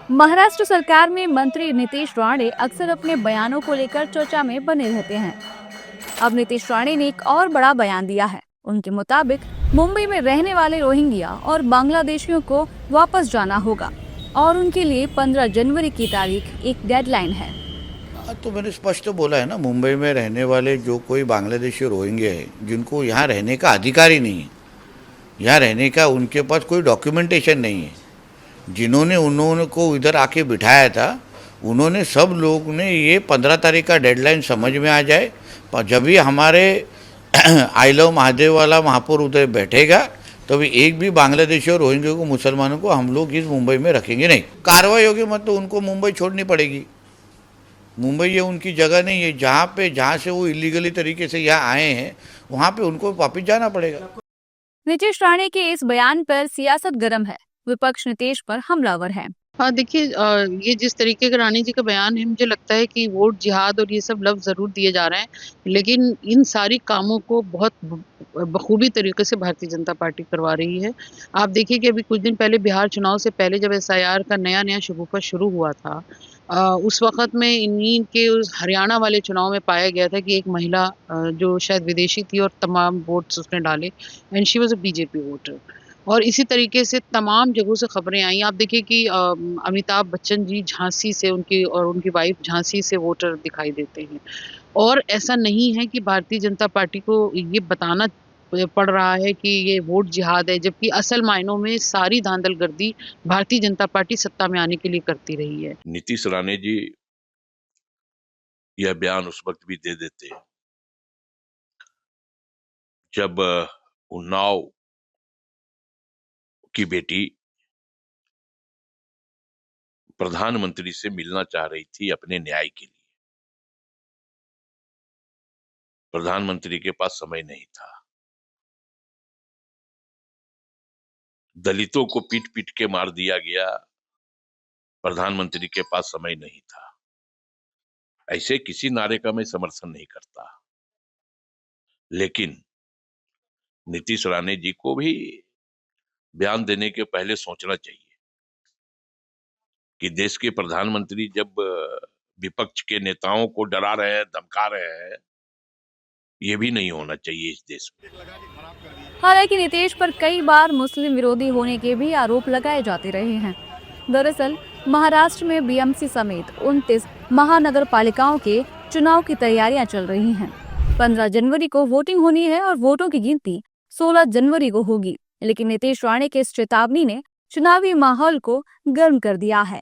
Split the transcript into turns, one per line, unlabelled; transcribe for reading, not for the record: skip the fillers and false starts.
महाराष्ट्र सरकार में मंत्री नीतीश राणे अक्सर अपने बयानों को लेकर चर्चा में बने रहते हैं। अब नीतीश राणे ने एक और बड़ा बयान दिया है। उनके मुताबिक मुंबई में रहने वाले रोहिंग्या और बांग्लादेशियों को वापस जाना होगा और उनके लिए 15 जनवरी की तारीख एक डेडलाइन है।
तो मैंने स्पष्ट बोला है ना, मुंबई में रहने वाले जो कोई बांग्लादेशी रोहिंग्या है जिनको यहाँ रहने का अधिकार ही नहीं है, यहाँ रहने का उनके पास कोई डॉक्यूमेंटेशन नहीं है, जिन्होंने उन्होंने को इधर आके बिठाया था, उन्होंने सब लोग ने ये 15 तारीख का डेडलाइन समझ में आ जाए। पर जब भी हमारे आई लव महादेव वाला महापौर उधर बैठेगा तो भी एक भी बांग्लादेशी और रोहिंग्या को, मुसलमानों को हम लोग इस मुंबई में रखेंगे नहीं। कार्रवाई होगी मत तो उनको मुंबई छोड़नी पड़ेगी। मुंबई ये उनकी जगह नहीं है। जहाँ से वो इलीगली तरीके से यहाँ आए हैं वहाँ पे उनको वापस जाना पड़ेगा।
नीतीश राणे के इस बयान पर सियासत गर्म है। विपक्ष नीतीश पर हमलावर है।
हाँ, देखिए, ये जिस तरीके का रानी जी का बयान है, मुझे लगता है कि वोट जिहाद और ये सब लफ्ज़ ज़रूर दिए जा रहे हैं, लेकिन इन सारी कामों को बहुत बखूबी तरीके से भारतीय जनता पार्टी करवा रही है। आप देखिए कि अभी कुछ दिन पहले बिहार चुनाव से पहले जब एसआईआर का नया-नया शगुफ़ा शुरू हुआ था, उस वक़्त में इन्हीं के उस हरियाणा वाले चुनाव में पाया गया था कि एक महिला जो शायद विदेशी थी और तमाम वोट्स उसने डाले and she was a BJP voter. और इसी तरीके से तमाम जगहों से खबरें आई। आप देखिए कि अमिताभ बच्चन जी झांसी से उनकी वाइफ झांसी से वोटर दिखाई देते हैं। और ऐसा नहीं है कि भारतीय जनता पार्टी को ये बताना पड़ रहा है कि ये वोट जिहाद है, जबकि असल मायनों में सारी धांधलगर्दी भारतीय जनता पार्टी सत्ता में आने के लिए करती रही है।
नीतीश राणे जी यह बयान उस वक्त भी दे देते जब उन्नाव की बेटी प्रधानमंत्री से मिलना चाह रही थी अपने न्याय के लिए। प्रधानमंत्री के पास समय नहीं था। दलितों को पीट पीट के मार दिया गया, प्रधानमंत्री के पास समय नहीं था। ऐसे किसी नारे का मैं समर्थन नहीं करता, लेकिन नीतीश राणे जी को भी बयान देने के पहले सोचना चाहिए कि देश के प्रधानमंत्री जब विपक्ष के नेताओं को डरा रहे हैं, धमका रहे हैं, ये भी नहीं होना चाहिए इस देश में।
हालांकि नीतीश पर कई बार मुस्लिम विरोधी होने के भी आरोप लगाए जाते रहे हैं। दरअसल महाराष्ट्र में बीएमसी समेत 29 महानगर पालिकाओं के चुनाव की तैयारियां चल रही हैं। 15 जनवरी को वोटिंग होनी है और वोटों की गिनती 16 जनवरी को होगी। लेकिन नीतीश राणे के इस चेतावनी ने चुनावी माहौल को गर्म कर दिया है।